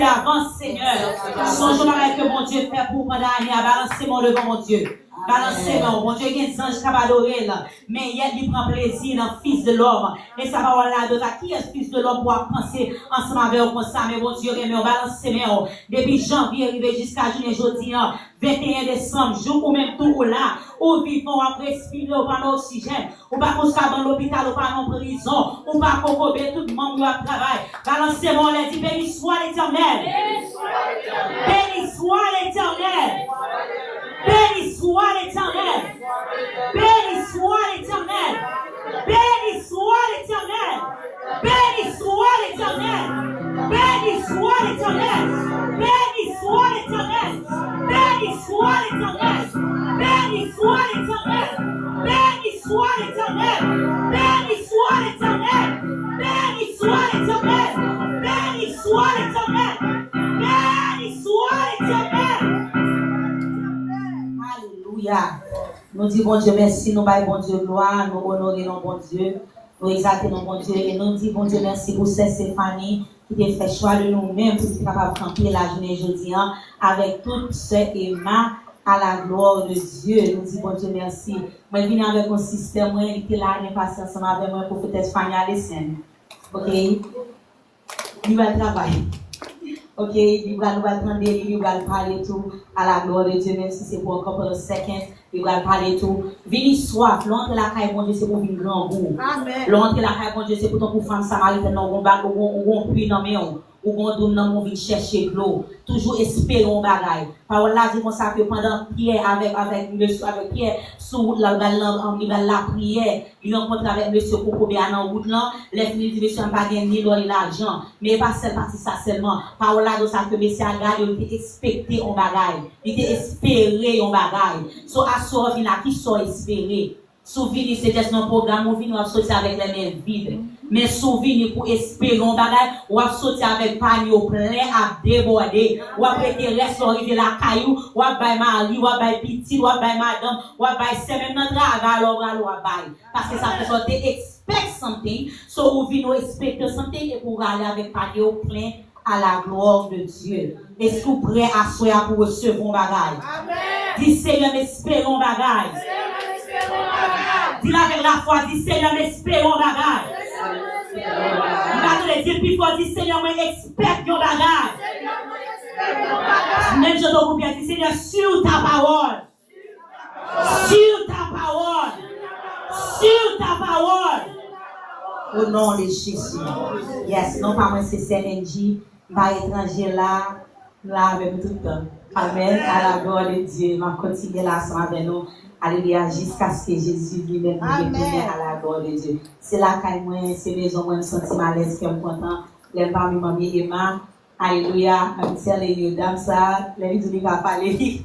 tu avances, Seigneur. Songe-moi avec que mon Dieu fait pour pendant l'année à balancer mon devant mon Dieu. Balancez-moi, mon Dieu, il y a des anges qui vont adorer là. Mais il prend plaisir dans le Fils de l'homme. Et ça va là de qui est le Fils de l'homme pour penser ensemble avec vous comme ça. Mais mon Dieu, mais on balance moi. Depuis janvier arrivé jusqu'à juillet, jeudi, 21 décembre, jour ou même tout là, où vivons à respirer, ou pas d'oxygène, ou pas qu'on soit dans l'hôpital, ou pas en prison, ou pas qu'on cobe tout le monde qui travaille. Balancez-moi, on dit, béni soit l'Éternel. Béni soit l'Éternel. Béni soit l'Éternel. Béni soit l'Éternel. Béni soit l'Éternel. Béni soit l'Éternel. Béni soit l'Éternel. Béni soit l'Éternel. Béni soit l'Éternel. Béni soit l'Éternel. Béni soit l'Éternel. Béni soit l'Éternel. Béni soit l'Éternel. Béni soit l'Éternel. Béni soit l'Éternel. Alléluia. Nous disons bon Dieu merci, nous baillons bon Dieu gloire, nous honorons nos bon Dieu, nous exaltons nos bon Dieu et nous disons bon Dieu merci pour cette Stéphanie qui t'a fait choix de nous-mêmes pour être capable de camper la journée aujourd'hui avec toutes ces aimants à la gloire de Dieu. Nous disons bon Dieu merci. Moi je viens avec un système qui était là, il est passé ensemble avec moi pour peut-être Fanny à l'essai. Ok? Il va travailler. Ok, il va nous attendre, il va parler tout à la gloire de Dieu, même si c'est pour encore pour secondes, il va parler tout. Vini soif, l'entre la caille, mon Dieu, c'est pour une grand goût. L'entre la caille, mon Dieu, c'est pour ton pour femme samaritaine, on va puits dans mes mains, ou on donne dans mon vie chercher de l'eau. Toujours espérons bagaille. Parole là dit comme ça que pendant Pierre avec monsieur avec Pierre sous la prière, il rencontre avec monsieur Kokobé en route là, les fini dit monsieur pas gagné l'argent, mais pas cette partie ça seulement. Parole là de ça que monsieur a gagné, il était expecté en bagaille. Il était espéré en bagaille. So à sort vient qui sont espéré. Souvenir c'est juste un programme où vient sortir avec les mains vides. Mais souvenir pour espérer un bagage, ou à sortir avec panier plein à déborder, ou à prêter reste arriver la caillou, ou à bailler mari, ou à bailler petit, ou à bailler madame, ou à bailler c'est même notre travail, alors à bailler. Parce que ça fait sortir expect something, so ou vient expecter something et pour aller avec panier plein à la gloire de Dieu. Est-ce que vous prêt à soir pour recevoir un bagage? Amen. Dis Seigneur, espérons un bagage. Dis avec la foi, dis Seigneur, espérons un bagage. Il va te dire plus fort, dis Seigneur, moi expecte ton bagage. Même je dois vous bien dire Seigneur, sur ta parole. Sur ta parole. Sur ta parole. Au nom de Jésus. Yes, non pas moi c'est CNJ, pas étranger là avec tout le temps. Amen. À la gloire de Dieu. Je vais continuer là ensemble avec nous. Alléluia, jusqu'à ce que Jésus lui-même nous retourne à la gloire de Dieu. C'est là que moi, c'est maison, moi, je me sens mal à l'aise, que je suis content. Les parmi mamie Emma. Alléluia. I'm telling you, damn ça, les vidéos qui vont parler.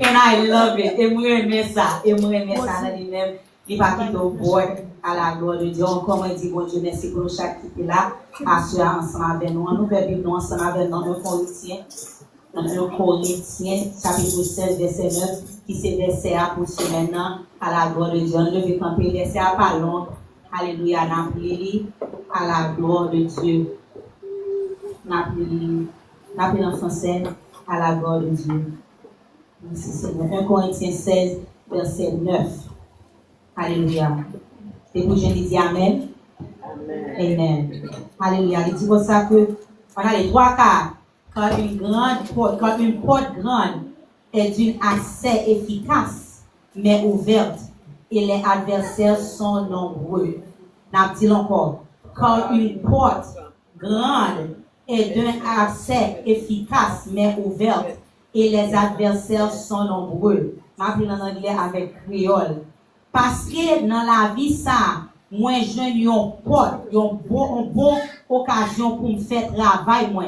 And I love it. Et moi, j'aime ça. Et moi, j'aime ça dans lui-même. Il va quitter au bord à la gloire de Dieu. Encore, moi, je dis, bon Dieu, merci pour nous chaque qui est là. Assurer ensemble avec nous. Nous faisons vivre ensemble avec nous, nos Corinthiens. Dans 1 Corinthiens, chapitre 16, verset 9, qui c'est verset à pour ce maintenant, à la gloire de Dieu. On devait camper, verset à pas long. Alléluia, n'appelez à la gloire de Dieu. N'appelez en français, à la gloire de Dieu. Merci Seigneur. 1 Corinthiens 16, verset 9. Alléluia. Et pour je dis Amen. Amen. Alléluia. Il dit comme ça que, voilà les trois quarts. Quand une porte grande est d'une accès efficace, mais ouverte, et les adversaires sont nombreux. N'a-t-il encore? Quand une porte grande est d'un accès efficace, mais ouverte, et les adversaires sont nombreux. M'appelle en anglais avec créole. Parce que dans la vie, ça, moi, j'ai une porte, une bonne occasion pour me faire travail, moi.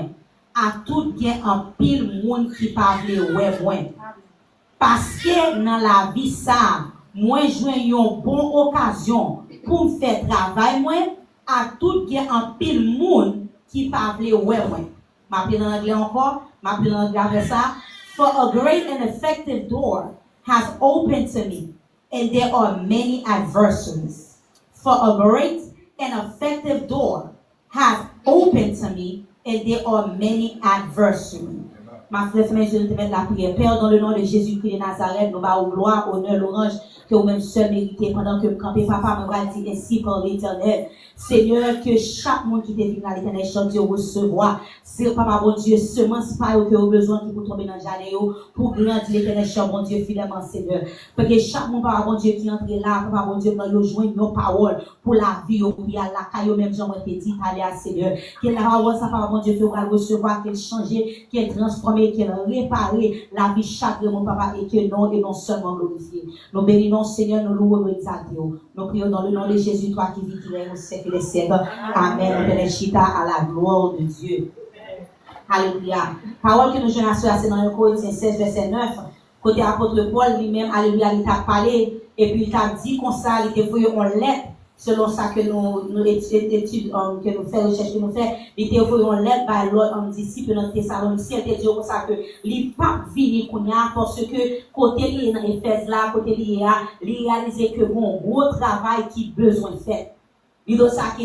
À tout gain en pile monde qui parle ouais moi parce que dans la vie ça moi j'ai une bonne occasion pour me faire travail moi à tout gain en pile monde qui parle ouais moi m'appelle en anglais encore m'appelle en anglais avec ça for a great and effective door has opened to me and there are many adversaries for a great and effective door has opened to me and there are many adversaries. Ma frère, je vais te mettre la prière. Père, dans le nom de Jésus-Christ de Nazareth, nous avons gloire, honneur, l'orange, que vous-même seul méritez pendant que campez, papa, me va dire ainsi par l'Éternel. Seigneur, que chaque monde qui est venu à l'Éternel, chaque Dieu recevoir. C'est papa, bon Dieu, semence pas que vous besoin qui pour tomber dans le jardin, pour grandir l'Éternel, cher bon Dieu, fidèlement, Seigneur. Parce que chaque monde, papa, bon Dieu, qui entre là, papa, bon Dieu, dans le joint nos paroles pour la vie, pour la caille, même j'en ai dit, allez à Seigneur. Qu'elle a parole, ça, papa, bon Dieu, que va recevoir, qu'elle changer, qu'elle transformer, qu'elle réparer la vie chaque de mon papa et que non, et non seulement glorifier. Nous bénissons, Seigneur, nous louons, nous exaltons. Nous prions dans le nom de Jésus, toi qui vis, qui règne au siècle des siècles. Amen. Père Chita à la gloire de Dieu. Alléluia. Parole que nous jouons à c'est dans 1 Corinthiens 16, verset 9. Côté apôtre Paul lui-même, alléluia, il t'a parlé et puis il t'a dit comme ça, il t'a envoyé en lettre. Selon ça que nous études, que nous faisons, recherche que nous faisons, il t'a envoyé en lettre par l'autre disciple dans Thessaloniciens, il t'a dit comme ça que il pas venu parce que côté il est dans Éphèse là, côté il a réalisé que bon gros travail qui besoin de faire. Il doit ça que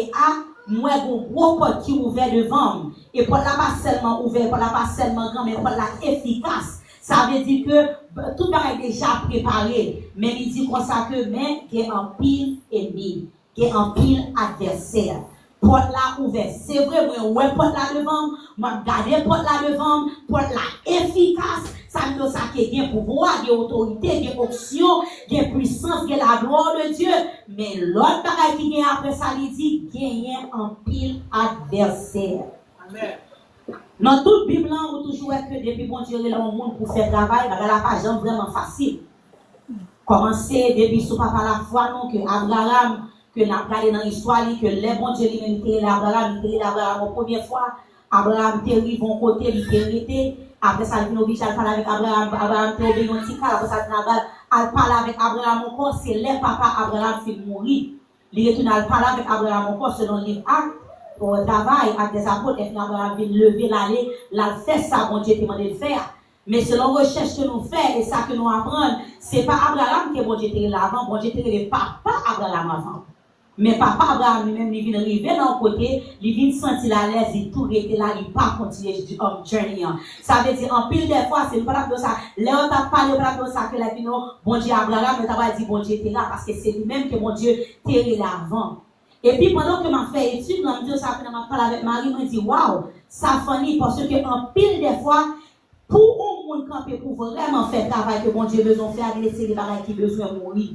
moi bon gros porte qui ouvert devant et pour la pas seulement ouvert, pour la pas seulement grand mais pour la efficace. Ça veut dire que tout est déjà préparé, mais il dit comme ça que mais il y a un pile ennemi, il y a un pile adversaire. Porte là ouvert, c'est vrai, moi porte là devant, moi garder porte là devant, porte là efficace. Ça veut dire ça qu'il y a pouvoir, il y a autorité, il y a option, il y a puissance, il y a la gloire de Dieu. Mais l'autre bagaille qui vient après ça, il dit qu'il y a un pile adversaire. Amen. Dans toute Bible, on toujours que depuis bon Dieu est là au monde pour faire travail, la page vraiment facile. Commencer depuis sous papa la foi, non, que Abraham, que n'a regardé dans l'histoire, que les bon Dieu lui-même était l'Abraham, il était l'Abraham la première fois. Abraham était arrivé bon côté, il était arrêté. Après ça, il vient à parler avec Abraham, Abraham était obéi un petit cas, après ça, il parle avec Abraham encore, c'est les papa Abraham qui mourir. Il retourne à parler avec Abraham encore selon le livre Actes. Pour le travail avec des apôtres, et Abraham vient lever l'aller, la fait ça, bon Dieu te demande de faire. Mais selon la recherche que nous faisons et ça que nous apprenons, ce n'est pas Abraham qui est bon Dieu te l'avant, bon Dieu te le papa Abraham avant. Mais papa Abraham lui-même, il vient arriver dans le côté, il vient sentir la l'aise, il tout était là, il pas continuer journey. Ça veut dire, en pile des fois, c'est pas de ça. Là, on t'a parlé de ça, que la vie, bon Dieu Abraham, mais t'as pas dit bon Dieu t'es là, parce que c'est lui-même que bon Dieu t'es là avant. Et puis pendant que je fais étude, je me dis ça, je parle avec Marie, je me dis waouh, ça finit parce que en pile des fois, pour un monde camper pour vraiment faire le travail que bon Dieu besoin de faire, il y a des choses qui besoin de mourir.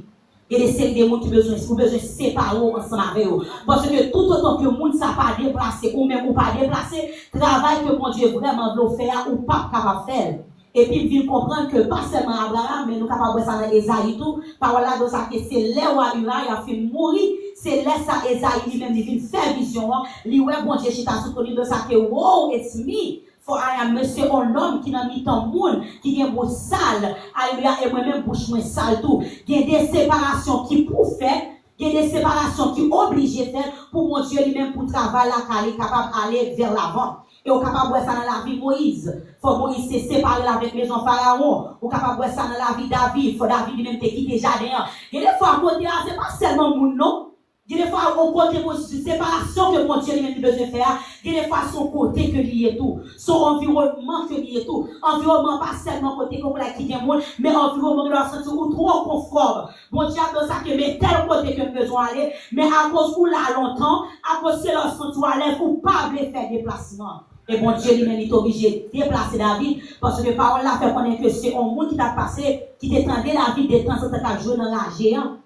Il y a des séries de monde qui besoin de séparer ensemble avec eux. Parce que tout autant que le monde ne s'est pas déplacé ou même ou pas déplacé, travail que mon Dieu vraiment veut faire ou pas capable de faire. Et puis, il comprendre que pas seulement Abraham, mais nous sommes capables de faire dans Esaïe tout. Par là, de ça, que c'est là où il a fait mourir. C'est là ça, Esaïe lui-même, il fait vision. Il ouais, bon Dieu, je t'ai soutenu de ça, que wow, it's me. For I am monsieur un homme qui n'a mis ton monde, qui vient pour sale. Alléluia, et moi-même pour jouer sale tout. Il y a des séparations qui pour faire. Il y a des séparations qui obligent de faire pour mon Dieu lui-même pour travailler là, car il est capable d'aller vers l'avant. Et on est capable de voir ça dans la vie de Moïse. Faut Moïse se séparer avec les gens Pharaon. On est capable de voir ça dans la vie de David. Faut David lui-même te quitter jardin. Il y a des fois, côté c'est pas seulement mon nom. Il y a des fois, au côté de séparation que mon Dieu lui-même besoin de faire. Il y a des fois, son côté que lui est tout. Son environnement que lui est tout. Environnement pas seulement côté comme la qui vient monde, mais environnement de la sentir ou trop confort. Bon Dieu a ça que mais tel côté que besoin aller, mais à cause où là longtemps, à cause de leur sentir à l'aise ou pas de faire déplacement. Et bon Dieu lui-même est obligé de déplacer David parce que parole là fait connaître que c'est un monde qui t'a passé, qui t'étendait la vie des temps en tant que jouer dans la géant.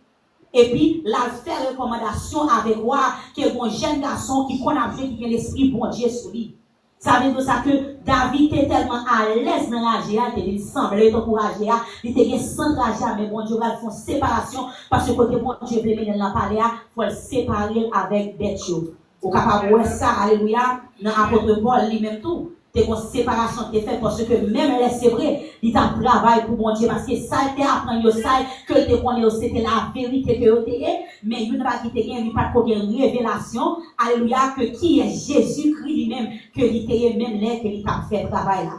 Et puis, la fait recommandation avec moi, que mon jeune garçon qui connaît Dieu, qui a l'esprit bon Dieu sur lui. Ça veut dire ça que David était tellement à l'aise dans la géa, il semblait être pour la géa, il était sans la géa, mais bon Dieu va faire une séparation, parce que côté bon Dieu veut venir dans la palais, il faut le séparer avec Bethio. Au capable de voir ça, alléluia, dans l'apôtre Paul lui-même tout. C'est une séparation qui est faite parce que même c'est vrai, il t'a travaillé pour mon Dieu parce que ça a été apprendre ça, que te connais, c'était la vérité que tu es, mais il n'y a pas qui te gagne, il n'y a pas de révélation, alléluia, que qui est Jésus-Christ lui-même, que il t'est même là, que il t'a fait travail là.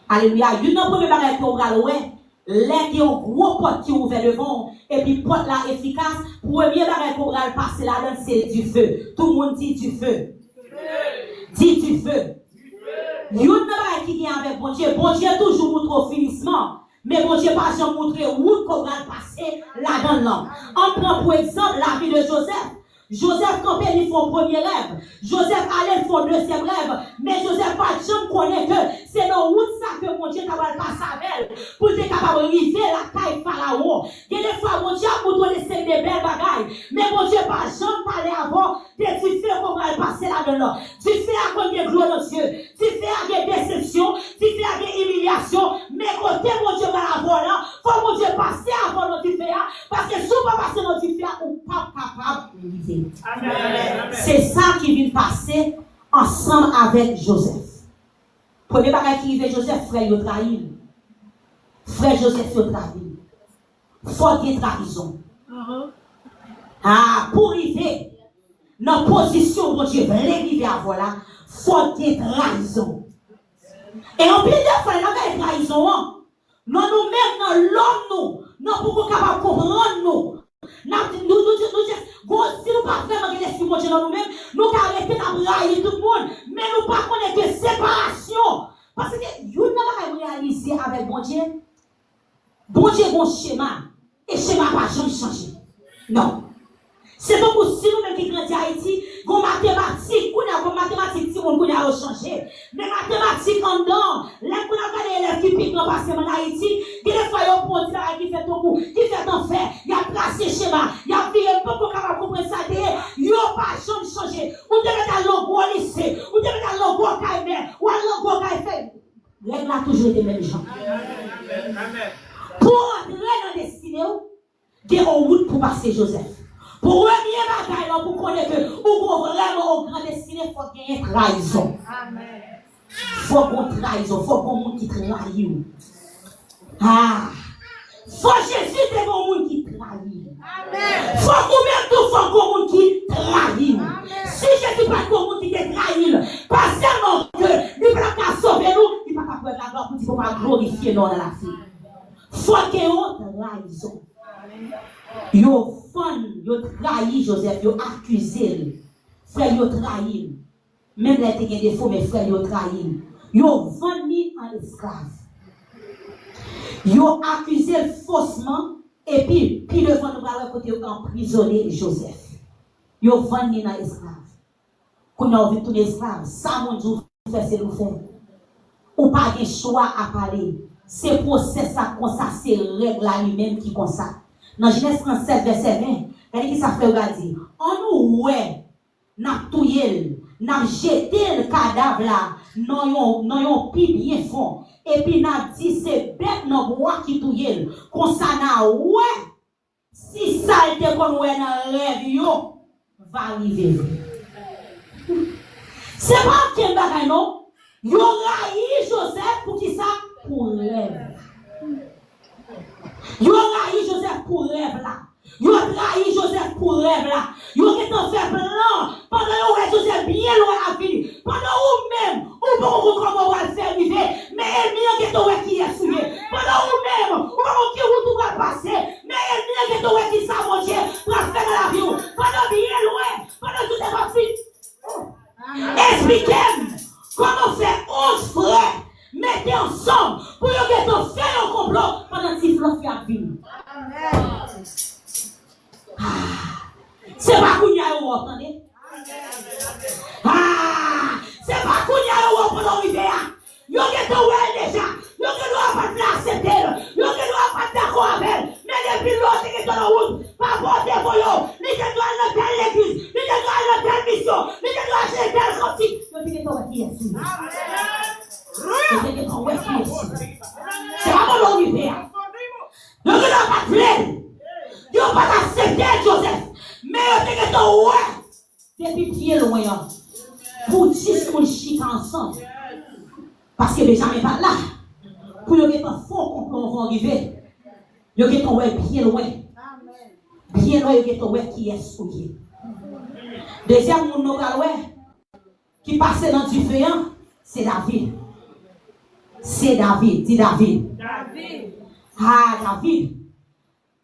Alléluia, il y a une première barrière qu'on va louer, là qui est un gros porte qui est ouvert devant, et puis porte là efficace, première barrière qu'on va passer là-dedans, c'est du feu. Tout le monde dit du feu. Dis du feu. Yon n'a qui vient avec bon Dieu toujours montre au finissement. Mais bon Dieu pas jamais montré où qu'on va passer là-dedans. On prend pour exemple la vie de Joseph. Joseph, quand il fait un premier rêve, Joseph allait faire un deuxième rêve, mais Joseph pas jamais connaît que c'est dans où ça que mon Dieu capable passer avec elle pour être capable de arriver la taille Pharaon. Il y a des fois, mon Dieu a pour donner des belles bagailles, mais mon Dieu pas jamais parlé avant de tu fais qu'on va passer là-dedans. Tu fais à cause des gloires de Dieu, tu fais à des déceptions, tu fais à des humiliations, mais côté mon Dieu va la voir là, faut mon Dieu passer avant notre tu fais, parce que si on va passer notre tu fais, on pas capable de vivre. C'est ça qui vient passer ensemble avec Joseph. Premier bagage qui arrive Joseph, frère, il a trahi. Frère Joseph, il a trahi. Faute de trahison. Pour arriver dans la position où Dieu veut arriver à voilà, faute de trahison. Et en plus de fois, il y a une trahison. Nous nous-mêmes, dans l'homme, nous ne pouvons pas comprendre nous. Si nous ne pas vraiment l'esprit de Dieu dans nous-mêmes, nous arrêtons d'abrailler tout le monde, mais nous ne pas connaître de séparation. Parce que nous n'avons pas réalisé avec bon Dieu. Bon Dieu, bon schéma. Et schéma pas jamais changé. Non. C'est donc si nous-mêmes qui grandissons à Haïti, nos mathématiques, nos mathématiques, si on a changé. Mais mathématiques en dedans, là, qu'on a regardé les élèves qui piquent dans le passé en Haïti, qui des fois, ils ont qui fait ton coup, qui fait ton fait, il y a placé schéma, il y a fait un peu pour capable comprendre ça, ils n'ont pas changé. Ou devez mettre un logo au lycée, ou devez mettre un logo au caïmé, ou un logo au caïmé. Règle a toujours été les mêmes gens. Pour entrer dans la destinée, il y a une route pour passer Joseph. Pour revenir à la bataille, pour connaître que vous vraiment au grand destiné, il faut qu'il y ait une trahison. Il faut qu'on trahison, il faut qu'on monde qui trahit. Faut Jésus de mon monde qui trahit. Faut qu'on mette tout, faut qu'on monde qui trahit. Si Jésus pas qu'on monde qui te trahit, pas seulement que il ne peut pas sauver nous, il ne peut pas prendre la gloire pour qu'il ne peut pas glorifier nous dans la vie. Faut qu'il y ait une trahison. Yo trahi Joseph, yo accusé. Frère, yo trahi. Même les te gen défaut, mais frère, yo trahi. Yo vendu en esclave. Yo accusé faussement, et puis devant nous, va côté emprisonné Joseph. Yo vendu en esclave. Quand on a vu tout esclave, ça mon Dieu fait, c'est nous faire. Ou pas de choix à parler. C'est procès ça, comme ça, c'est règle à lui-même qui comme ça. Dans Genèse 37, verset 20, regardez qui ça fait dire. On nous, ouais, n'a touillé, n'a jeté le cadavre là, non, pi bien fond. Et puis n'a dit, c'est bête, non, bois qui touillé. Comme ça, n'a, ouais, si ça était qu'on ouais dans le rêve, yo, va arriver. C'est pas quel bagay, non? Yo raï Joseph pour qui ça? Pour rêve. Yo raï Joseph pour rêve là. Yo trahi Joseph pour rêve là. Yo qui t'en fait plan. Pendant que Joseph bien loin à venir. Pendant ou même, ou bon comment on va le faire arriver. Mais elle vient que toi qui est souillé. Pendant ou même, ou bon qui ou tout va passer. Mais elle vient que toi qui ça mon Dieu. Pour faire la vie. Pendant bien loin. Pendant tout est parti. Expliquez-moi comment faire 11 frères. Mettez ensemble pour que tu fasses un complot pendant que tu fais la vie. C'est pas qu'on y a eu, attendez? C'est pas qu'on y a eu pendant l'hiver. Yo que tu es déjà. Yo que tu vas pas accepter. Yo que tu vas pas d'accord avec. Mais depuis l'autre qui est dans la route, pas porter pour yo. Ni que tu as le telle l'église. Ni que tu as le telle mission. Ni que tu as acheté telle sortie. Yo que tu vas qui est ici. C'est pas mon l'hiver. Yo que tu vas pas plaire. Yo pas accepter Joseph. Mais yo que tu ouais. Depuis pied loin. Pour 10 qu'on chic ensemble. Parce que Benjamin n'est pas là. Pour que tu fond complot va arriver. Yo que tu ouais bien loin. Bien loin, yo que tu ouais qui est souillé. Deuxième monde qui passe dans du féant, c'est David. C'est David. Dis David. David.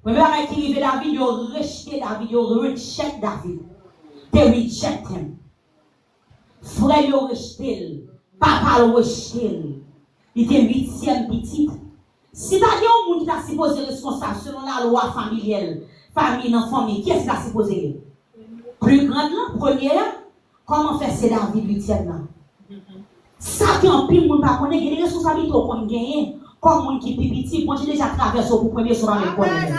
Premier avec qui arrive David, il a rejeté David, il a rejeté David. They reject him. Frère yo rejeté, papa le rejeté. Il était 8e petit. Si tu as un monde qui t'a supposé responsable selon la loi familiale, famille dans famille, qui est-ce qui t'a supposé? Plus grande là, première, comment faire c'est David 8e là? Ça qui en pile monde pas connaît, il y a des responsabilités qu'on gagne comme monde qui petit, bon Dieu déjà traversé pour premier sur la connaître.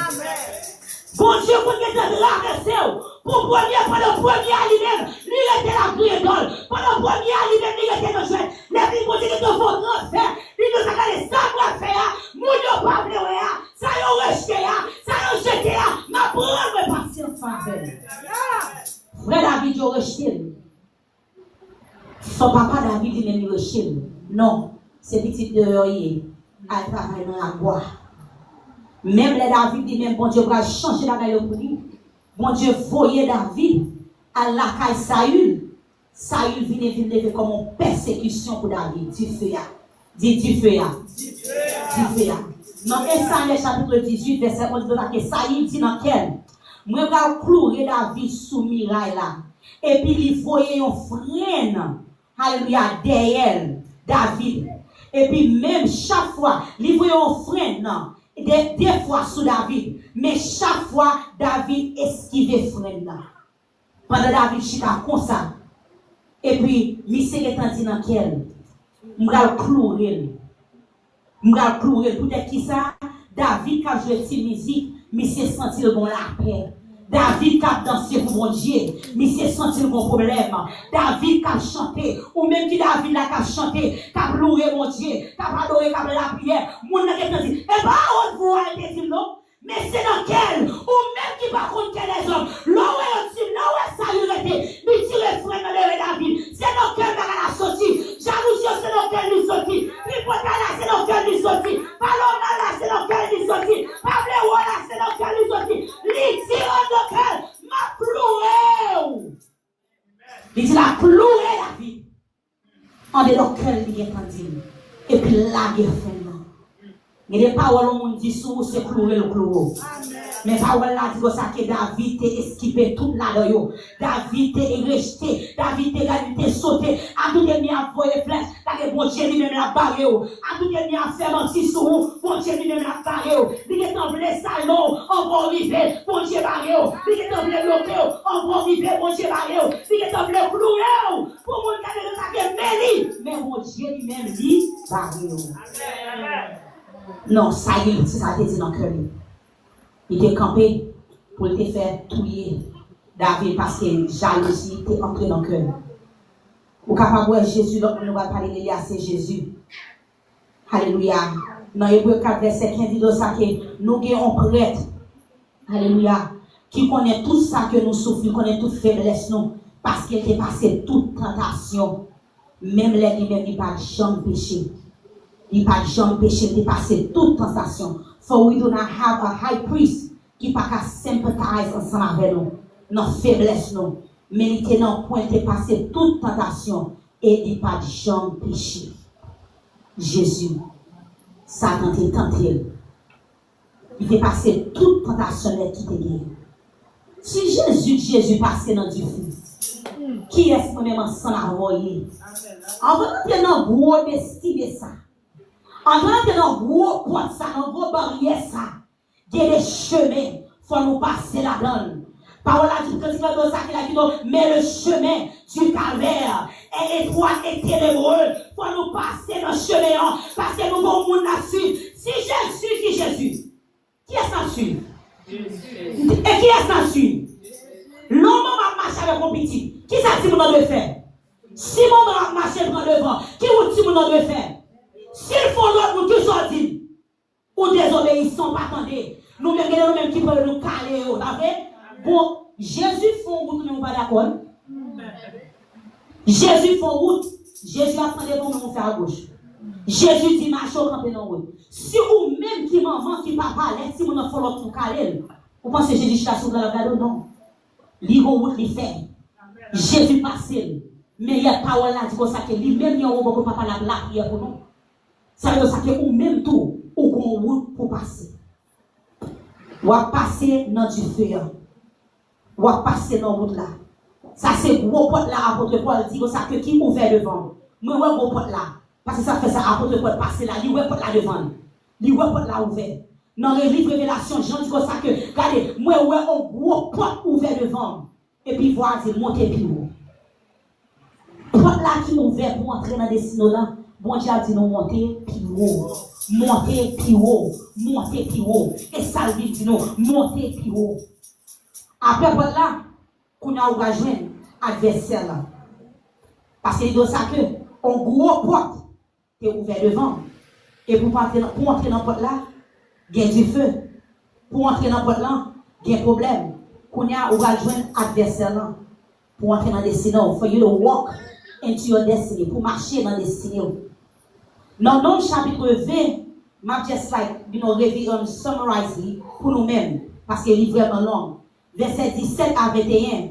Bon Dieu pour que tu traverses pour premier pendant le premier à lui-même, lui était la prière pendant le premier à lui-même, lui était dans joie. Les filles bon Dieu qui te font transfert, lui nous a gardé ça pour faire, moun yo pas vle ça yo rejeté ça yo jeté ma prendre patience avec. Frère David yo rejeté. Son papa David il même rejeté. Non, c'est petit de rien. À travailler dans la bois. Même les David dit même bon Dieu va changer la gaille pour lui. Bon Dieu voyait David à la caille Saül. Saül vient lever comme une persécution pour David. Tu fais. Dans Esaïe chapitre 18 verset 11 que Saül dit dans quel moi va clouer David sous miraille là. Et puis il voyait un frein. Alléluia derrière David. Et puis même chaque fois, il voyait un frein, des fois sous David. Mais chaque fois, David esquivait frein là. Pendant David chita comme ça. Et puis, monsieur est dit dans quel? M'gal clouer. Peut-être qui ça? David quand joué cette musique, monsieur sentit le bon la paix. David qui a dansé pour mon Dieu, mais c'est senti le bon problème. David qui a chanté, ou même qui David là qui a chanté, qui a loué mon Dieu, qui a adoré, qui a fait la prière. Mon n'a pas dit, et pas haute voix, elle dit non. Mais c'est dans quel, ou même qui va contre les hommes, là où est ça lui était, lui tire frère dans David. C'est dans quel bagarre la sortie. Jalousie, c'est dans quel lui sorti. Tripotala, c'est dans quel lui sorti. Paloma là, c'est dans quel lui sorti. Pablo là, c'est dans quel lui sorti. Lui tire dans quel, m'a cloué. Il dit la cloué David. En dedans quel lui est entendu. Et puis la guerre fait. Il n'y a pas où l'on dit sous c'est clouer le clou. Mais pas où là dit ça que David t'a esquivé tout là-dedans. David t'a rejeté. David t'a sauté. A tout est mis à foyer flèche. T'as que bon Dieu lui-même la barre. A tout est mis à faire mentir sur vous. Bon Dieu lui-même la barre. Il est en plein salon. On va arriver. Bon Dieu barre. Il est en plein bloqué. On va arriver. Bon Dieu barre. Il est en plein cloué. Pour mon cas de l'attaquer. Mais bon Dieu lui-même dit barre. Amen. Non, ça y est, c'est ça qui dit dans le cœur. Il était campé pour te faire tuer David parce que jalousie était entrée dans le cœur. Ou capable de Jésus, donc nous va parler de lui, c'est Jésus. Alléluia. Dans Hébreu 4, verset 15, il dit ça que nous avons un prêtre. Alléluia. Qui connaît tout ça que nous souffrons, connaît toute faiblesse, nous, parce qu'il était passé toute tentation. Même les lui-même, il n'a pas jamais péché. Il n'a pas jamais péché, il a passé toute tentation. For we do not have a high priest qui n'a pas sympathize ensemble avec nous. Nos faiblesses, nous. Mais il était dans le point de passer toute tentation et il n'a pas jamais péché. Jésus, Satan t'a tenté. Il a passé toute tentation qui t'a gagné. Si Jésus passait dans du feu, qui est-ce qu'on même sans envoyer? En venant de dans gros d'estimer ça. En venant de dans gros porte ça, dans gros barrière ça. Il y a des chemins, il faut nous passer là-dedans. Parole a dit que c'est ça qu'il a dit, mais le chemin du calvaire est étroit et ténébreux. Il faut nous passer dans le chemin, parce que nous avons monde là-dessus. Si Jésus, qui est-ce là-dessus? Et qui est-ce là-dessus? L'homme va marcher avec mon petit. Qui ça, Simon doit faire? Simon va marcher devant le vent. Qui ou Simon doit faire? S'ils font l'autre, nous toujours dit. Ou désobéissons, pas attendez. Nous-mêmes qui peuvent nous caler. Bon, Jésus font route, nous pas d'accord. Jésus font route. Jésus attendait pour nous faire à gauche. Jésus dit marche au camp dans route. Si ou même qui maman, qui papa, si vous n'en faites l'autre pour caler, vous pensez que Jésus chasse sur la gare? Non. Lui, route, lui fait. Jésus passe. Mais il y a pas là, dit ça que lui-même, il y a un robot pour papa la prière pour nous. Ça veut dire que ou même tout, ou qu'on route pour passer. Ou à passer dans du feu. Ou à passer dans route là. Ça c'est gros porte là, apôtre Paul dit ça que qui ouvert devant. Moi ouais gros porte là. Parce que ça fait ça, apôtre Paul passer là, il ouais porte là devant. Il ouais porte là ouvert. Dans le livre Révélation, Jean dit ça que, regardez, moi ouais un gros porte ouvert devant. Et puis voir, c'est monter plus haut. Porte là qui ouvert pour entrer dans des signaux là. Bon Dieu a dit nous monter plus haut. Monter plus haut. Monter plus haut. Et ça le dit nous, monter plus haut. Après porte là, qu'on a rejoint adversaire là. Parce qu'il dit ça que, un gros porte qui est ouvert devant. Et pour entrer dans la porte là, il y a du feu. Pour entrer dans la porte là, il y a un problème. Qu'on a rejoint adversaire là. Pour entrer dans la destinée, for you to walk into your destiny. Pour marcher dans la destinée. Dans le chapitre 20, m'a just like, summarize pour nous-mêmes. Parce qu'il est vraiment long. Verset 17 à 21.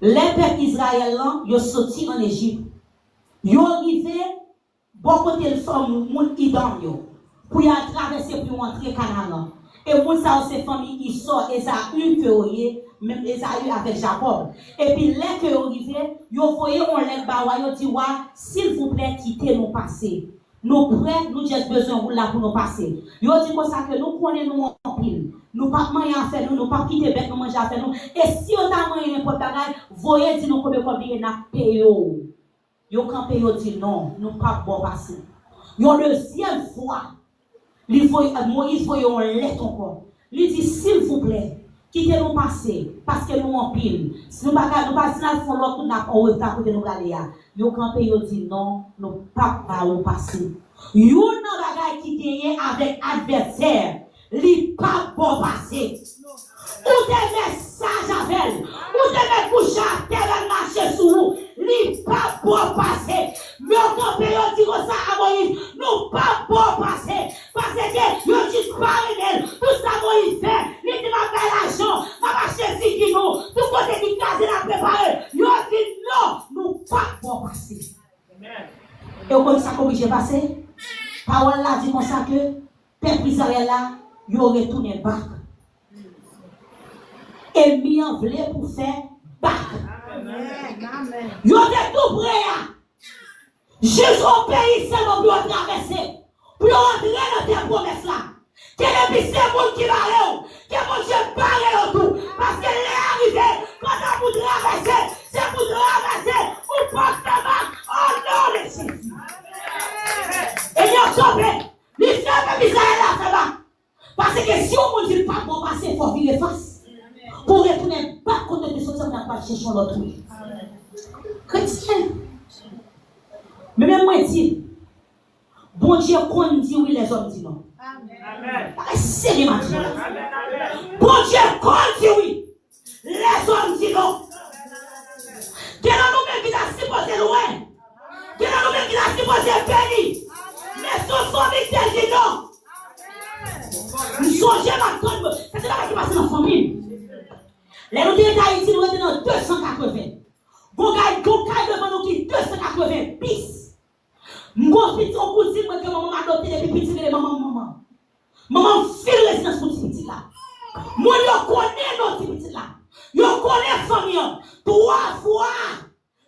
Les peuples israéliens, ils sont sortis en Égypte. Ils sont arrivés, bon côté de femme, moun idam, pour y traverser pour entrer Canaan. Et moun ça, ces familles, ils sortent, Esaü, que même Esaü avec Jacob. Et puis, les que arrivés, ils voyaient, on les bawa, ils dit, s'il vous plaît, quittez nos passés. Nous prêts, nous avons besoin de là pour nous passer. Ils dit comme ça que nous connaissons nous en pile. Nous pas manger à faire, nous pas quitter bête, nous manger à faire. Et si on a mangé n'importe quoi, voyez, dit nous combien n'a payé. Yo quand paye dit non, nous pas bon passer. Yo deuxième fois, Moïse voyait on l'est encore. Il dit s'il vous plaît, quittez nous passer parce que nous en pile. Si nous pas si nous font l'autre nous n'a on retard côté nous aller là. Yo quand paye dit non, nous pas passer. Yo nan bagay qui gagne avec adversaire, li pas bon passer. Ou des messages avec elle, ou des coucher à terre marcher sur vous, li pas bon passer. Mais quand on dit ça à Moïse, nous pas bon passer. Parce que yo dit parler d'elle, tout ça Moïse fait, il dit ma belle l'argent, ma marcher si qui nous, tout côté qui case la préparer. Yo dit non, nous pas bon passer. Amen. Et au comme ça comment j'ai passé? Parole là dit comme ça que peuple Israël là, yo retourné back. Et mis en voulait pour faire back. Amen. Yo êtes tout prêt. Jusqu'au pays, c'est mon doit traverser. Pour entrer dans tes promesses là. Quel est le monde qui va aller? Que mon Dieu parle tout. Parce que les arrivés, quand on vous traverser, c'est pour traverser. Ou pas de bac. Oh non, les Jésus. Et nous sommes les femmes Israël là, ça va. Parce que si on ne dit pas bon passer, il faut virer face. Pour retourner pas contre de choses, on n'a pas cherché l'autre. Chrétien. Mais même moi, dit, bon Dieu, qu'on dit oui, les hommes disent non. Amen. C'est les matins. Bon Dieu, qu'on dit oui, les hommes disent non. Quel est nous-mêmes qui a supposé loin? Quel est nous-mêmes qui a supposé béni? Mais son famille dit non. Nous songez maintenant, c'est là qui passe dans la famille. Les nous d'Haïti, nous étions dans 280. Bon gars devant nous qui 280 bis. Mon petit cousine que maman m'a adopté depuis petit les maman. Maman file résidence pour petit là. Moi yo connais nos petits là. Yo connais famille 3 fois.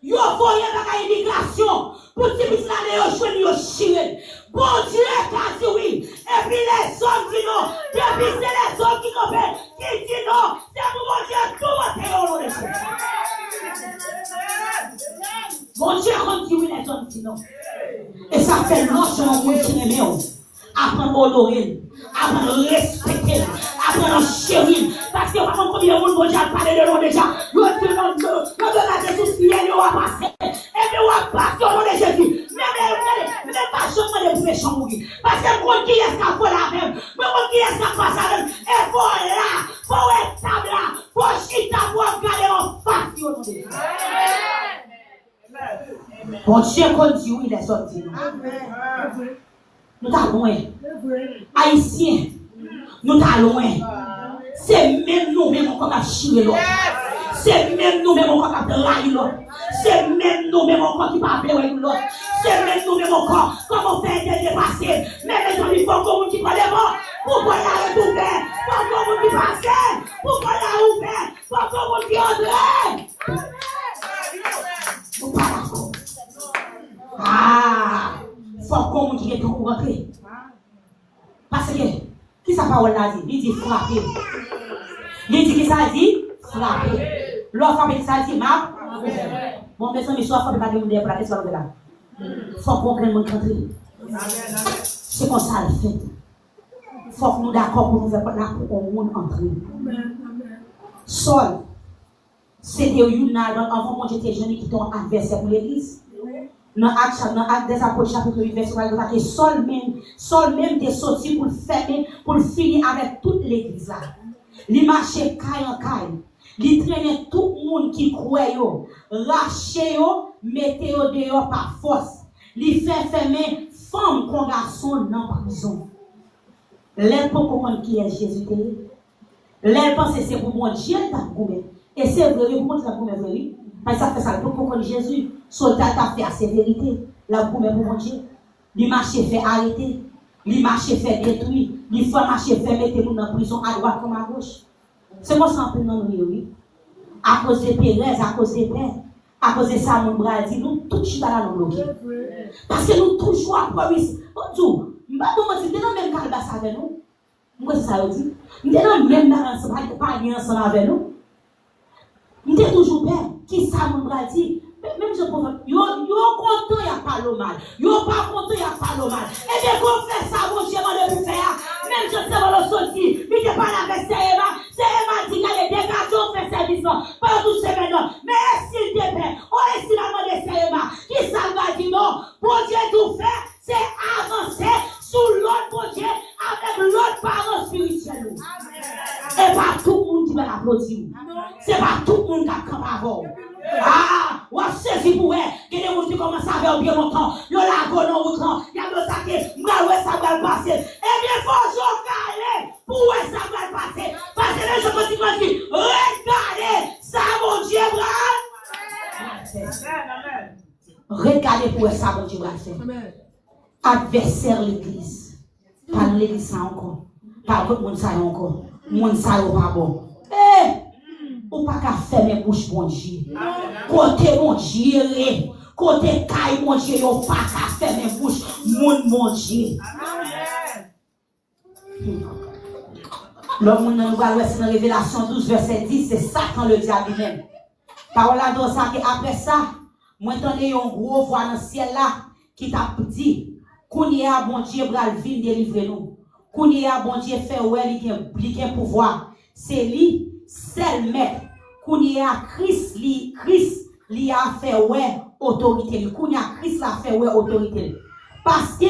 Yo voyé la immigration pour petit là les jeunes yo chiré. Bon Dieu qu'a dit oui. Et puis les hommes disent non. Depuis c'est les hommes qui comprennent qui disent non. C'est pour mon Dieu tout va faire. Mon Dieu quand dit oui les hommes disent non. Et ça fait longtemps qu'on continue apprendre à honorer, apprendre à respecter, apprendre à chérir. Parce que par combien de monde déjà parlé de nous déjà, nous devons la Jésus qui est va passer. Et puis on va passer au nom de Jésus. Mais pas seulement les méchants mourir. Parce que quand qui est-ce qu'on fait la même, mais quand qui est-ce qu'on passe la même, et pour là, pour être table là, pour chita, pour regarder en face au nom de Jésus. Bon Dieu, quand dit oui, les autres disent non. Nous t'allons loin. Haïtiens, nous t'allons loin. C'est même nous-mêmes qu'on a chier l'autre. C'est même nous-mêmes qu'on a blagué l'autre. C'est même nous-mêmes qu'on qui va appeler l'autre. C'est même nous-mêmes qu'on comment faire des dépasser. Mais les amis, il faut qu'on qui parle bon. Pourquoi la retrouver? Pourquoi qu'on qui passe? Pourquoi la ouvrir? Pourquoi qu'on qui entre? faut qu'on qui est pour rentrer. Parce que, qui sa parole là dit? Il dit frapper. Il dit qui ça dit? Frapper. L'autre frappe, ça dit map. Bon, mais ça, mais soit frappe pas de monde pour la question de là. Faut qu'on prenne mon rentrer. C'est comme ça le fait. Faut que nous d'accord pour nous faire là pour qu'on monde entrer. Saul, c'était une avant moi j'étais jeune qui était adversaire pour l'église. Dans Actes des Apôtres chapitre 8 verset 1, que Saul même était sorti pour fermer, pour finir avec toute l'église là. Il marchait caille en caille. Il traînait tout le monde qui croyait, lâchait, mettait dehors par force. Il fait fermer femme qu'on garçon dans la prison. L'aile pour comprendre qui est Jésus. L'aile pense que c'est pour mon Dieu qui et c'est vrai, pour moi, c'est vrai. Parce que ça fait ça pour comprendre Jésus. Soldat a fait assez vérité. La pour mon Dieu. Il marche fait arrêter. Il marche fait détruire. Il faut marcher fait mettre nous dans la prison à droite comme à gauche. C'est moi sans prendre nous, oui. À cause de Pérez, à cause de Père, à cause de ça, mon bras dit, nous tout chita là nous bloquer. Parce que nous toujours à promise. Tout. Nous sommes dans le même calbas avec nous. Moi, c'est ça, dit. Nous sommes dans le même pas ensemble avec nous. Nous sommes toujours bien. Qui ça, mon bras dit? Même je peux yo content, il n'y a pas le mal. Yo pas content, il n'y a pas le mal. Et bien, qu'on fait ça, mon Dieu, on le faire. Même je sais pas le sorti. Mais je parle avec Seyema. Seyema dit qu'il y a des dégâts, on fait service. Pas tout ce maintenant. Mais s'il te plaît, on est sur la main de Seyema. Qui ça va dire non? Bon Dieu, tout fait, c'est avancer sous l'autre bon Dieu avec l'autre parent spirituel. Et pas tout le monde qui va l'applaudir. C'est pas tout le monde qui a comme avant. Ah, on a saisi pour elle. Il y a des gens qui commencent à faire bien longtemps. Il y a la gonne en outrant. Il y a des gens qui ça va passer. Eh bien, il faut regarder pour où ça va passer. Parce que les gens qui disent, regardez, ça, mon Dieu, regardez pour où ça, mon Dieu, va faire. Adversaire l'église. Pas l'église, ça encore. Pas votre monde, ça encore. Monde, ça, pas bon. Ou pas qu'à fermer bouche mon Dieu. Côté mon Dieu, côté caille mon Dieu, ou pas qu'à fermer bouche mon Dieu. L'homme nous va voir dans Révélation 12 verset 10, c'est Satan le diable même. Parole là dans ça que après ça, moi entendais un gros voix dans le ciel là qui t'a dit Kounia bon Dieu bral vinn délivrer nous. Kounia bon Dieu fait ouais il a pouvoir. C'est lui seul maître. Kounia Christ li a fait ouais autorité. Kounia Christ l'a fait ouais autorité. Parce que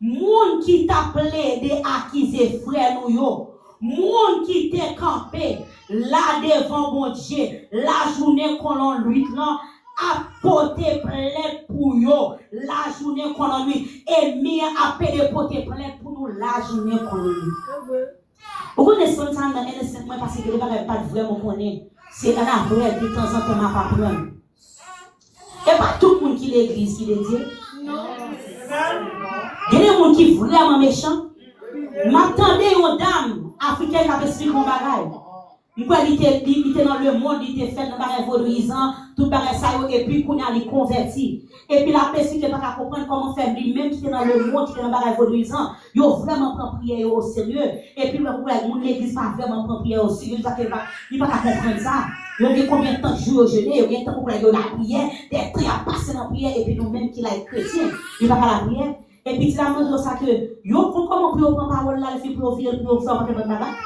moun qui t'a plaidé accuser frère nous yo, moun qui t'est campé là devant mon Dieu, la journée qu'on en lui a porté plainte pour yo, la journée qu'on en lui et mis à payer porter plainte pour nous la journée qu'on en lui. Vous connaissez ça dans NS5 parce que les gens pas vraiment connaître. C'est un après de temps en temps pas prendre. Et pas tout le monde qui l'église qui le dit. Non. Il y a des gens qui sont vraiment méchants. M'attendais une dame africaine qui avait expliqué mon bagage. Il était dans le monde, il était fait dans le vaudouisant, tout bagage ça, et puis qu'on a les converti. Et puis la personne qui n'a pas comprendre comment faire lui-même, qui était dans le monde, qui était dans le bagage vaudouisant, il a vraiment pris prière au sérieux. Et puis l'église n'a pas vraiment pris prière au sérieux, il n'a pas comprendre ça. Il y a combien de temps de jouer au jeûne, il y a combien de temps pour la prière, des temps à passer dans la prière, et puis nous-mêmes qui sommes chrétiens, il n'y a pas la prière. Et puis tu as dit ça que, comment pour prendre parole là, il faut pour faire votre bagage.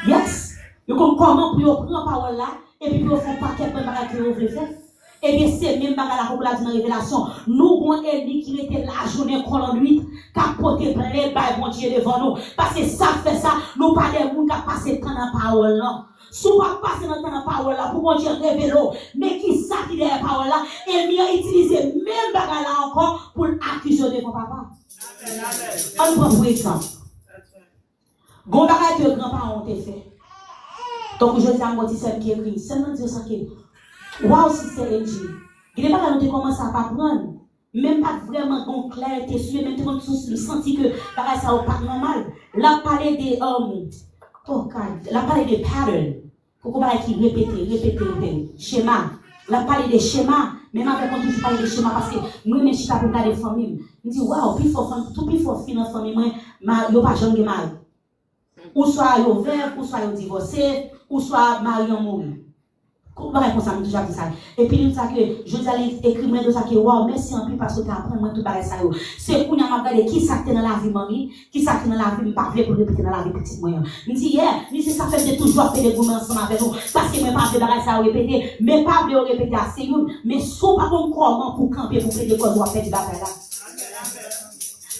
Yes. Comment pour prendre parole là, et puis pour faire paquet de bagage que vous voulez faire. Et bien c'est même bagage la population dans Révélation. Nous avons ennemi qui était la journée conduite, qui a porté plainte par mon Dieu devant nous. Parce que ça fait ça, nous pas des gens qui ont passé temps dans la parole là. Si on va passer dans la parole là, pour mon Dieu révéler, mais qui ça qui est la parole là, ennemi a utilisé même bagage là encore pour accuser devant papa. On prend pour exemple. Bon bagage que grands-parents ont fait. Donc je dis à mon petit qui écrit, c'est non dire ça que waouh si c'est NG. Il n'est pas là nous commencer à apprendre. Même pas vraiment bon clair, t'es sûr, même tout le senti que bagage ça pas normal. La parler des la parler des patterns. Pourquoi pas qui répéter, schéma. La parler des schémas, Mais ma fait toujours parler de schéma parce que moi, je suis pas pour garder famille. Je dis, waouh, plus fort, tout plus fort, fin dans famille, moi, yo pas jamais marié. Ou soit yo veuve, ou soit yo divorcé, ou soit marié en mourir. Comment répondre ça, déjà dit ça. Et puis, nous ça que, je dis à l'écrire, moi, de ça que, waouh, merci en plus parce que tu apprends, moi, tout pareil ça. C'est qu'on a regardé qui s'acte dans la vie, mamie, qui s'acte dans la vie, pas pour répéter dans la vie, petite moyen. Je dis, yeah, mais c'est ça fait de toujours faire des gourmands ensemble avec nous. Parce que moi, pas de pareil ça répéter, mais pas de répéter assez, mais sauf pas comme comment pour camper, pour faire des causes, ou faire du bagaille là.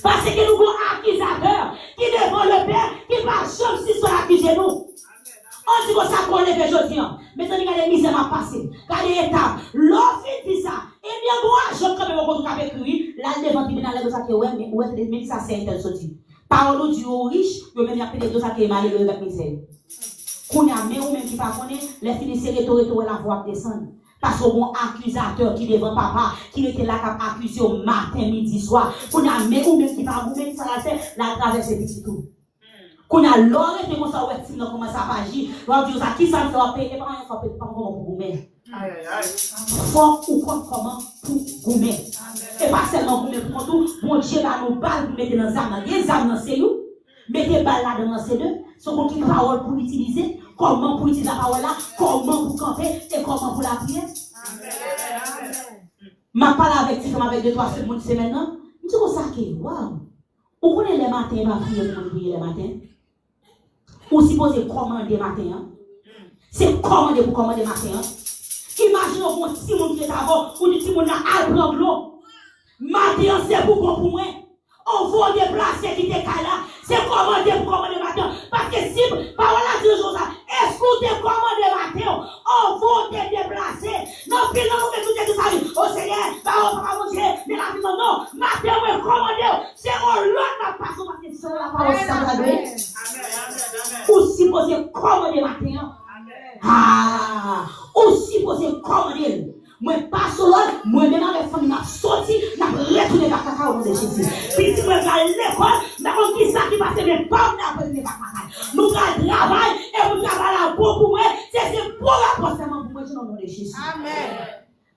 Parce que nous avons un accusateur qui devant le Père, qui va jamais si soit accuser nous. On dit que ça qu'on lève aujourd'hui. Mais ça, regardez, misère m'a passé. Regardez l'étape. L'offre dit ça. Eh bien, moi, je quand même au contre avec lui. Là, devant qui dans les deux ça qui ouais, mais ouais, même ça c'est intel sorti. Parole du riche, je même appeler deux ça qui est malheureux avec misère. Qu'on a mais ou même qui pas connaît, les finissent retour la voix descendre. Parce qu'on a un accusateur qui devant papa, qui était là qui a accusé au matin, midi, soir. Qu'on a mais ou même qui pas vous même ça la fait, la traverse petit tout. Qu'on a l'or et comme ça ouais si on commence à agir on dit ça qui ça fait payer pas rien fait pas comment pour goumer fort ou comment pour goumer et pas seulement goumer pour tout bon Dieu va nous balle pour mettre dans âme les âmes dans c'est nous mettez balle là dans ces deux sont qui parole pour utiliser comment pour utiliser la parole là comment pour camper et comment pour la prière m'a parlé avec tu comme avec 2-3 semaines maintenant je dis ça que waouh on connaît les matins ma prière pour prier les matins. Ou supposé commander matin. C'est commander pour commander matin. Imaginez un petit monde qui est avant, ou du petit monde à prendre l'eau. Matin, c'est pour moi. On va déplacer qui est là. C'est commander pour commander matin. Parce que si, par là, dit le jour ça, écoutez commander matin, on va te déplacer. Non, puis non, mais tout est tout ça. Oh Seigneur, parole, mon Dieu, mais la vie, non, matin, on commander. C'est on l'autre n'a pas commencé sur la parole, ça va donner. Ou supposé commander matin. Ah, ou supposé commander. Moi, pas solo, moi-même avec famille, m'a sorti, n'a retourné vers caca au nom de Jésus. Puis si moi, à l'école, n'a pas qui ça qui passe, mais pas n'a retourné vers caca. Nous avons travail, et nous travaillons pour moi, c'est pour la prochaine pour moi, au nom de Jésus. Amen.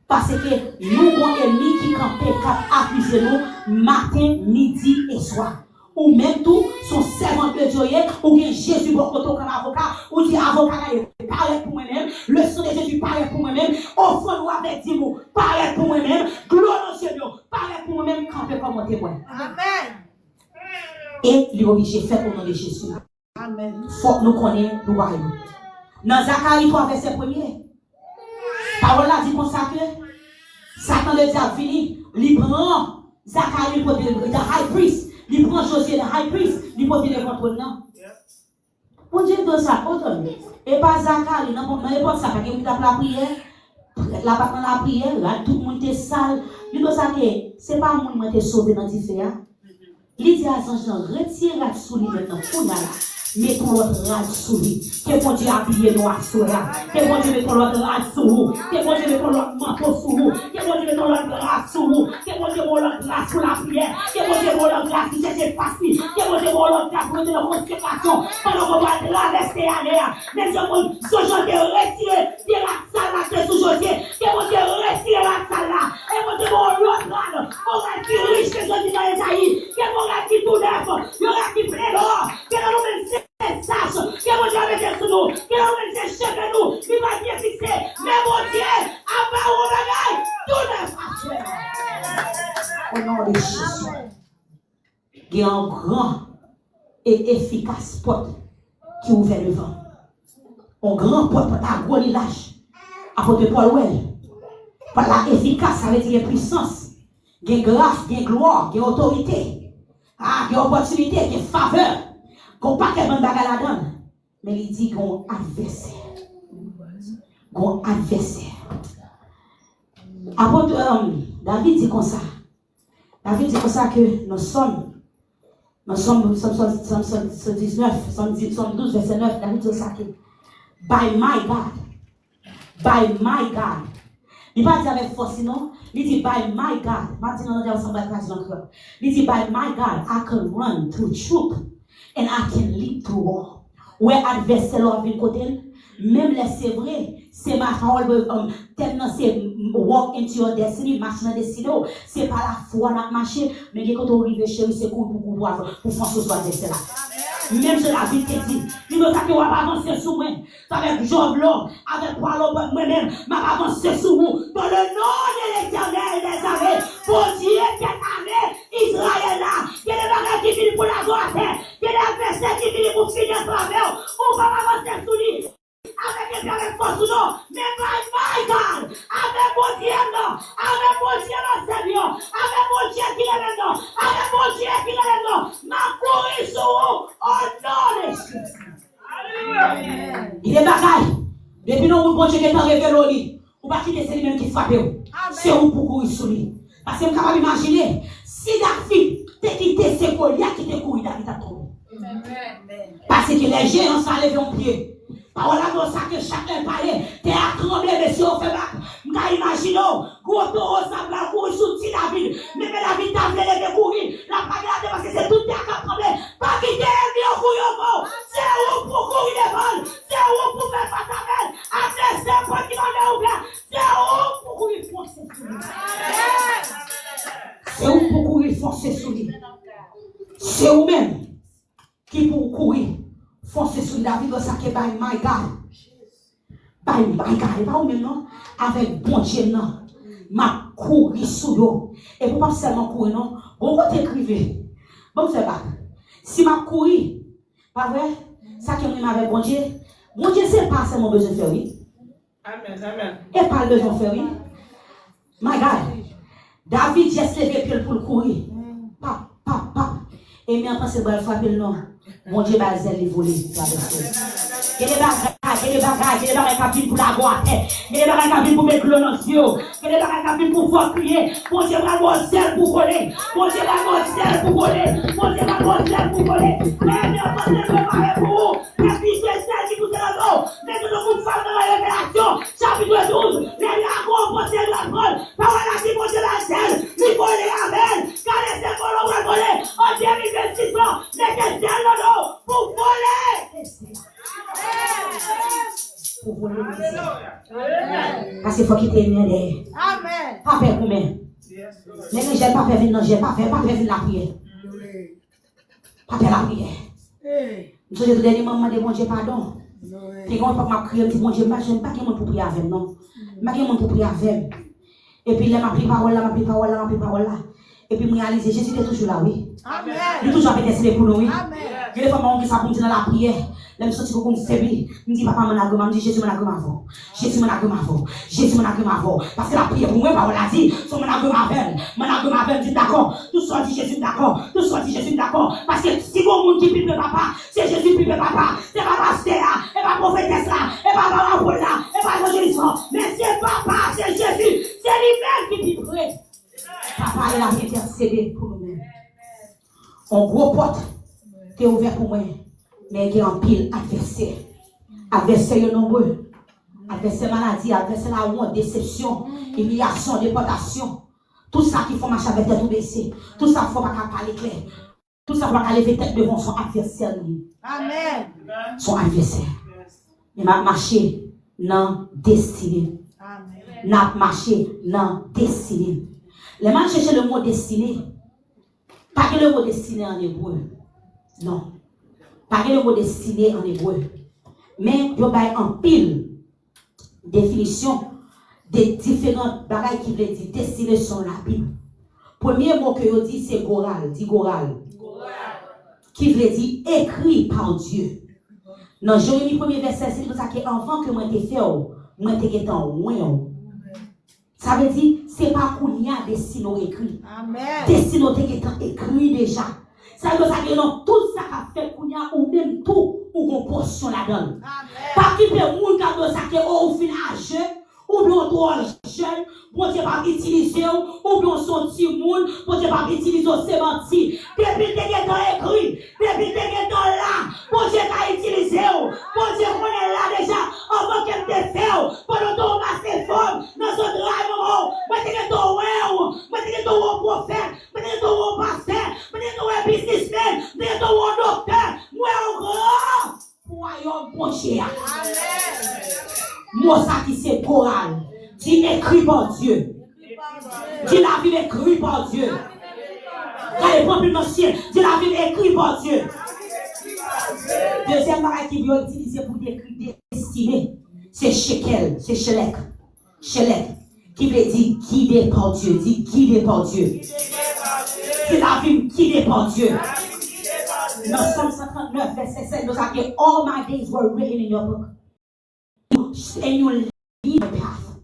Parce que nous avons un ennemi qui campait, qui accuse nous, matin, midi et soir. Ou même tout, son servant de Dieu, ou bien Jésus, comme avocat, ou dit avocat, parle pour moi-même, le sang de Jésus parle pour moi-même, offre-nous avec 10 mots, parle pour moi-même, gloire au Seigneur, parle pour moi-même, camper comme un témoin. Amen. Et l'obligé fait au nom de Jésus. Amen. Faut que nous connaissions le royaume. Dans Zacharie 3, verset 1er, parole là dit comme ça que Satan le diable fini, il prend Zacharie pour le high priest. Il prend Josué, le high priest, il porte les contrôles. Pour Dieu de ça, et pas Zacharie, dans l'époque, ça, parce que vous avez la prière, la prière, là, tout le monde est sale. Il doit savoir que ce n'est pas le monde qui est sauvé dans le différent. Il dit à Jean, retire la souris maintenant, mettons l'autre rage sous lui. Que bon Dieu habille nous à soya. Que bon Dieu mettons l'autre rage sous vous. Que bon Dieu mettons l'autre manteau sous vous. Que bon Dieu mettons l'autre rage sous vous. Que bon Dieu mettons l'autre rage sous la prière. Que bon Dieu mettons l'autre rage sous cette facile. Que bon Dieu mettons l'autre rage pour mettre la consécration. Pendant qu'on va traverser à l'air. Mais ce genre de retirer de la salle là que sous José. Que bon Dieu retire la salle là. Et bon Dieu mettons l'autre rage. On va qui riche que José dans Esaïe. Que bon Dieu qui tout neuf. Il y aura qui plein d'or. Que nous même sache que mon Dieu met sur nous, que l'on met ses cheveux nous, qui va bien fixer. Mais mon Dieu, avant au bagaille, tout neuf à au nom de Jésus. Il y a un grand et efficace porte qui ouvre le vent. Un grand porte pour ta gros village. Apôtre Paul Well. Par la efficace, ça veut dire puissance. Il y a grâce, il y a gloire, il y a autorité. Il y a opportunité, il y a faveur. Qu'on pas qu'elle m'a bagarre la donne, mais il dit qu'on adversaire. Qu'on adversaire. Apôtre David dit comme ça. David dit comme ça que nous sommes 19, 72, verset 9, David dit ça que by my God. Il va dire avec force, non? Il dit by my God. Maintenant, on va dire il dit by my God, I can run through truth. And I can lead through war. Where adversaire vient côté, Même là, c'est vrai, c'est ma parole, tellement c'est walk into your destiny, marcher dans destinée, c'est pas la foi n'a marché, mais quand on arrive chez c'est pour faire ce soit là. Même si la vie te dit, il veut que tu vas avancer sur moi, avec Job là, avec moi-même, m'a avancer sur vous, dans le nom de l'Éternel des armées, pour Dieu qui est armé, Israël là, qu'il y a des bagages qui viennent pour la gloire, qu'il y a des adversaires qui viennent pour finir travers, on va avancer sur lui. Avec force non, mais my God, avec mon Dieu non, avec mon Dieu non Seigneur, avec mon Dieu qui est non, avec mon Dieu qui est non, ma courir sur au nom de Jésus. Il est bagaille. Depuis nous, bon Dieu qui est en révélé, ou pas quitter c'est lui-même qui frappe. C'est où pour courir sur lui. Parce que je suis capable d'imaginer, si David t'a quitté ses Goliath qui t'a couru, David a trouvé. Parce que les géants sont levés en pied. Voilà comme ça que chacun parlait. T'es à trembler, monsieur, on fait bac. M'ka imaginons, gros taureau, ça va courir sous petit David. Mais David t'a fait lever courir. La bagarre, parce que c'est tout qui a tremblé. Pas quitter l'ennemi au couille au mot. C'est où pour courir les balles. C'est où pour faire face à elle. Après, c'est quoi qui m'a ouvert. C'est où pour courir forcer sous lui. C'est où pour courir forcer sous lui. C'est où même qui pour courir. Forcer sur David, ça qui est by my God. By my God. Et pas ou même non? Avec bon Dieu, non. Ma courir sous l'eau. Et pour pas seulement courir, non? On va t'écrire. Bon, c'est pas. Si ma courir, pas vrai? Ça qui est avec bon Dieu. Bon Dieu, c'est pas seulement besoin de faire, oui. Amen, amen. Et pas besoin de faire, oui. My God. David, j'ai levé pied pour le courir. Pap, pap, pap. Et bien, après, c'est pas le frapper le nom. Mon Dieu, Bazel, les volés. Il y a des bagages qui pour la boîte. Il y a des bagages qui pour mettre le nom. Il y a des bagages qui pour faire crier. Mon Dieu, Bazel pour voler. Mon Dieu, Bazel pour voler. Mon Dieu, Bazel pour voler. Mais bien, on se prépare pour vous. Les fils de celle qui vous est là. Mais que nous fassons dans la révélation. Chapitre 12. Les dragons pensent de la parole. Parole à qui mon Dieu, Bazel. Il faut les amen. Car les écoles vont voler. On dit investissement. Mais que c'est là. Pour voler. Pour voler. Parce qu'il faut quitter le mien. Amen. Pas faire combien. Mais je n'ai pas fait venir, je n'ai pas fait venir la prière. Pas faire la prière. Je dis, dernier moment, de bon Dieu, pardon. Et quand on m'a crié, je dis, bon Dieu, je n'ai pas quelqu'un pour prier avec non. Je n'ai pas quelqu'un pour prier avec. Et puis, là, m'a pris parole là, m'a pris parole là, m'a pris parole là. Et puis, je réalise, Jésus était toujours là, oui. Amen. Il est toujours avec pour nous, oui. Amen. Je vais faire mon ça pour me dire dans la prière. Là, je me sens comme faibli. Je me dis, papa, mon agrément, je me dis, Jésus, mon agrément avant. Jésus, mon agrément avant. Jésus, mon agrément avant. Parce que la prière pour moi, on l'a dit, c'est mon agrément avant. Mon agrément avant, dit d'accord. Tout soit dit Jésus, d'accord. Tout soit dit Jésus, d'accord. Parce que si vous monde qui pipe papa, c'est Jésus qui pipe papa. C'est pas pasteur là, et pas prophétesse là, et pas parole là, et pas évangéliste. Mais c'est papa, c'est Jésus. C'est lui-même qui piperait. Papa, il a intercédé pour nous-mêmes. Un gros porte qui est ouvert pour moi, mais qui est en pile adversaire. Adversaire nombreux. Adversaire maladie, adversaire la honte, déception, humiliation, déportation. Tout ça qui faut marcher avec tête tout baissé. Tout ça, il ne faut pas parler clair. Tout ça, il ne faut pas lever tête devant son adversaire. Amen. Son adversaire. Il m'a marché dans destinée. Il m'a marché dans destinée. Les gens cherchent le mot destiné. Pas que le mot destiné en hébreu. Non. Pas que le mot destiné en hébreu. Mais il y a en pile définition des différentes bagailles qui veulent dire destiné sur la Bible. Premier mot que je dis, c'est goral. Dit goral. Qui veut dire écrit par Dieu. Dans Jérémie 1er verset, c'est pour ça que enfant que moi t'ai fait, moi t'ai en loin. Ça veut dire, c'est pas qu'on y a des signaux écrits. Amen. Des signaux écrits déjà. Ça veut dire que tout ça qu'a fait qu'on y a ou même tout ou qu'on portion là-dedans. Pas qu'il peut moun ka do ça que au village ou bien trop jeune, bon Dieu pas utiliser ou bien son petit monde, bon Dieu pas utiliser c'est menti. Depuis que t'es dans écrit, depuis que t'es dans là, bon Dieu t'a utilisé, bon Dieu on est là déjà avant qu'elle te fait, pendant ton masse forme dans ce drive, maintenant ton ouais, maintenant ton prophète, maintenant ton pasteur, maintenant ton businessman, maintenant ton docteur, moi au grand royaume bon Dieu. Amen. Mot ça qui c'est chorale. Dis écrit par Dieu. Dis la Bible écrit par Dieu. Regardez, prends plus l'ancien. Dis la Bible écrit par Dieu. Deuxième bagage qui vient utiliser pour décrire destinée, c'est shekel, c'est shelek. Shelek, qui veut dire guidé par Dieu. Dis guidé par Dieu. C'est la Bible guidée par Dieu. Dans Psalm 139, verset 7, nous avons dit, all my days were written in your book. And you lead the path.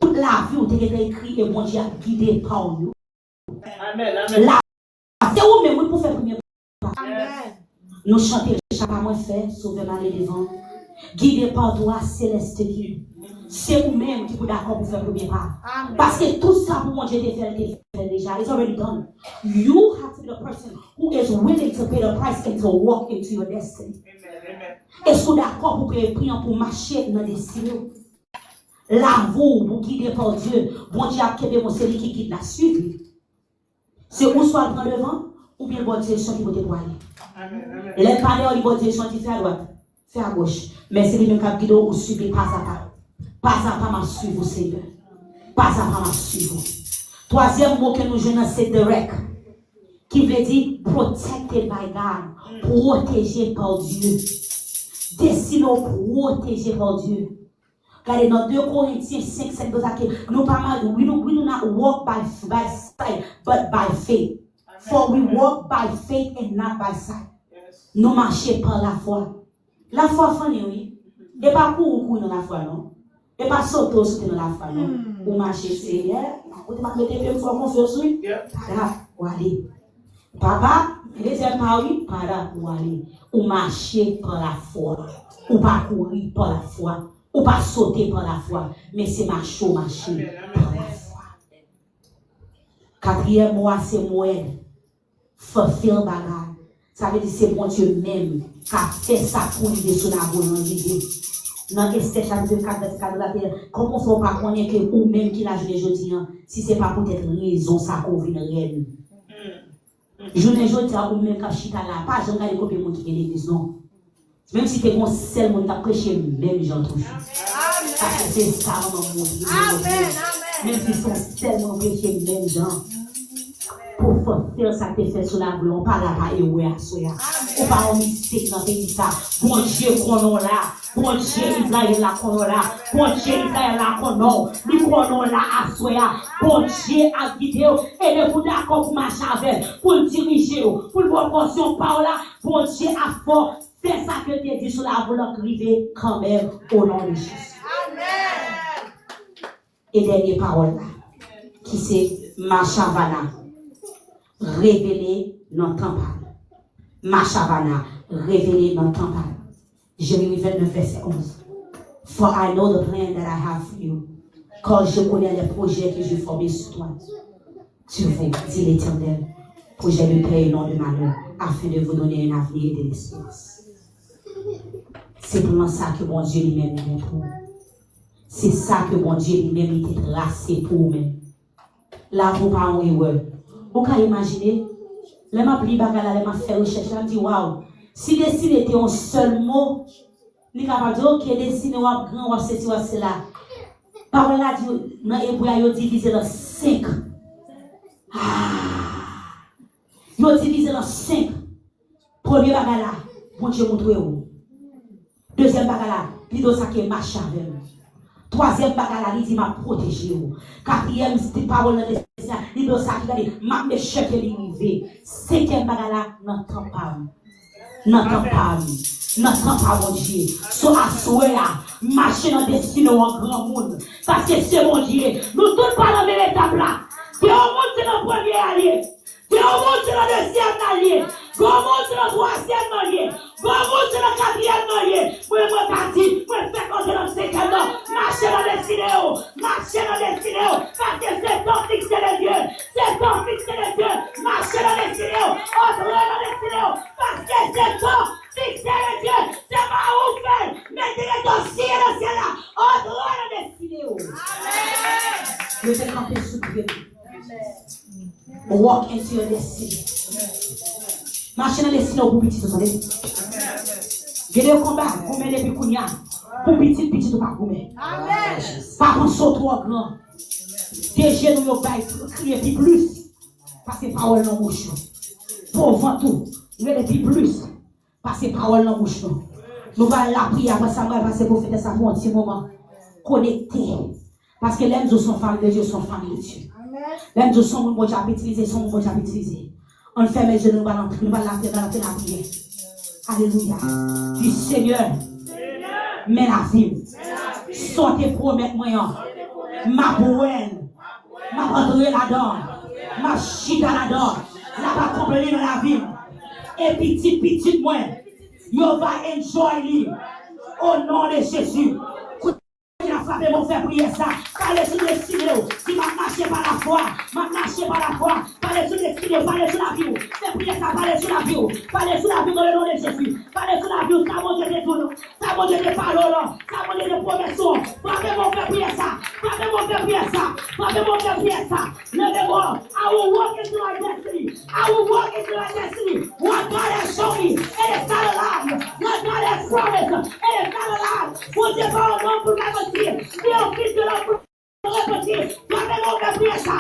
Toute la vie où tu es écrit et mon Dieu a guidé par nous. Amen. Amen. C'est où même pour faire premier pas. Nous chantons chaque mois fait, sauver mal les devant. Guidé par toi, céleste guide. C'est vous-même qui vous d'accord pour faire le premier pas. Parce que tout ça pour mon Dieu de faire déjà. It's already done. You have to be the person who is willing to pay the price and to walk into your destiny. Est-ce que vous d'accord pour prier pour marcher dans la destinée? Là, vous guidez par Dieu. Bon Dieu a créé mon celui qui guide la suite. C'est où soit dans le vent, ou bien bonne direction qui vous déploie. Les panneaux, les bonnes directions qui fait à droite, fait à gauche. Mais c'est lui-même qui a guidé ou suivi pas à pas. Pas à pas m'a suivre, Seigneur. Pas à pas m'a suivre. Troisième mot que nous jouons, c'est direct. Qui veut dire protected by God. Protégé par Dieu. Destiné protégé par Dieu. Regardez dans 2 Corinthiens 5, 7, nous pas mal, we do not walk by sight, but by faith. For we walk by faith and not by sight. Nous marchons par la foi. La foi, oui. Et pas courir dans la foi, non. Et pas sauter dans la foi, non. Ou marcher, c'est vous te mettez une fois confiance, oui. Là, ou aller. Papa, deuxième pas, oui, par là, ou aller. Ou marcher par la foi. Ou pas courir par la foi. Ou pas sauter par la foi. Mais c'est marcher par la foi. Quatrième mot, c'est moelle. Fulfill by God. Ça veut dire c'est bon Dieu même qui a fait ça pour lui sur la volonté. Dans Esther chapitre 4, verset 4 de la terre, comment on ne peut pas connaître que ou même qui l'a joué aujourd'hui, si ce n'est pas peut-être raison, ça qu'on vient réel. Je ne dis pas ou même qui a chita là, pas j'en ai copié mon qui est l'église, non. Même si tu es bon seul monde qui a prêché, même j'en touche. Parce que c'est ça, mon même si c'est seulement prêché, même j'en. Pour faire ça te fait sur la boule, pas là, pas éoué à soya. Ou pas en mystique dans le pays ça. Bon Dieu qu'on a là. Bon Dieu Israël là qu'on a là. Bon Dieu Israël là qu'on a. Lui qu'on a là à soya. Bon Dieu a guidé. Et de vous d'accord pour marcher avec. Pour le diriger. Pour le voir portion par là. Bon Dieu a fort. C'est ça que tu dis sur la boule arriver quand même au nom de Jésus. Amen. Et dernière parole là. Qui c'est Machavana. Révélé dans le temple. Machavana, révélé dans le temple. Jérémie 29, verset 11. For I know the plan that I have for you. Car je connais les projets que j'ai formés sur toi. Sur vous, dit l'Éternel. Projet de paix et non de malheur, afin de vous donner un avenir et de l'espérance. C'est pour ça que mon Dieu lui-même est pour. C'est ça que mon Dieu lui-même était tracé pour nous. Là, vous parlez en hébreu. Vous pouvez imaginer, les ma pris bagala, les ma fait recherche, je me dis waouh, si destiné était un seul mot, il est capable de dire ok, destiné ou grand ou c'est ou c'est là. Parole là dit dans hébreu il divisé dans 5. Il divisé dans 5. Premier bagala, bon Dieu montre où. Deuxième bagala, il doit ça que marche avec nous. Troisième bagala, il dit m'a protégé. Quatrième, c'est parole de l'Église, il doit ça qui dit m'a me chercher l'arrivée. Cinquième bagala, n'entend pas. N'entend pas. N'entend pas mon Dieu. Soit à souhait, marcher dans des silos en grand monde. Parce que c'est mon Dieu. Nous tous pas dans la même étape là. Dieu monte dans le premier allié. Dieu monte dans le deuxième allié. Dieu monte dans le troisième allié. Dieu monte dans le quatrième allié. Moi, je fais comme dans le cinquième ans. Marcher dans les silos. Marcher dans les silos. Parce que c'est ton fixé les yeux. C'est ton fixé les yeux. Marcher dans les silos. Entrer dans les silos. Parce que c'est ton fixé les yeux. C'est pas où faire. Mettez ton ciel dans le ciel là. Entrer dans les silos. Amen. Je vais camper sous Dieu. Walk into your destiny. Marcher dans les silos pour petit, vous savez. Gardez le combat, vous mettez les picounias. Pour petit, pas gourmet. Pas qu'on soit trop grand. Déjà, nous n'avons pas crié plus. Parce que parole dans bouche. Pour tout, nous avons plus. Parce que parole dans bouche. Nous allons la prière après ça, parce que pour faire ça pour un petit moment. Connecté. Parce que les gens sont familles de Dieu, sont familles de Dieu. Les gens sont bon Dieu à utiliser, sont bon Dieu à utiliser. On fait mes yeux, nous allons la prière. Alléluia. Du Seigneur. Mais la vie. Sortez promettre moi. Ma bohème. Ma rentrer là-dedans. Ma chita là-dedans. La va compléter dans la vie. Et petit moi. Yo va enjoy lui. Au nom de Jésus. Il a frappé mon frère prier ça. Parlez sur les stylos. Si m'a marché par la foi. Parlez sur les stylos. Parlez sur la vie. C'est prier ça. Parlez sur la vie. Parlez sur la vie dans le nom de Jésus. Parlez sur la vie. Ça va de tout. Ça va de paroles. Ça va de promesses. Frappez mon frère prier ça. Levez-moi. I will walk into my destiny. What God has shown me. It is not alive. What God has promised. It is not alive. Vous Dieu va au nom pour la retenir. Dieu au fils de l'homme pour la retenir. Frappez mon frère prier ça.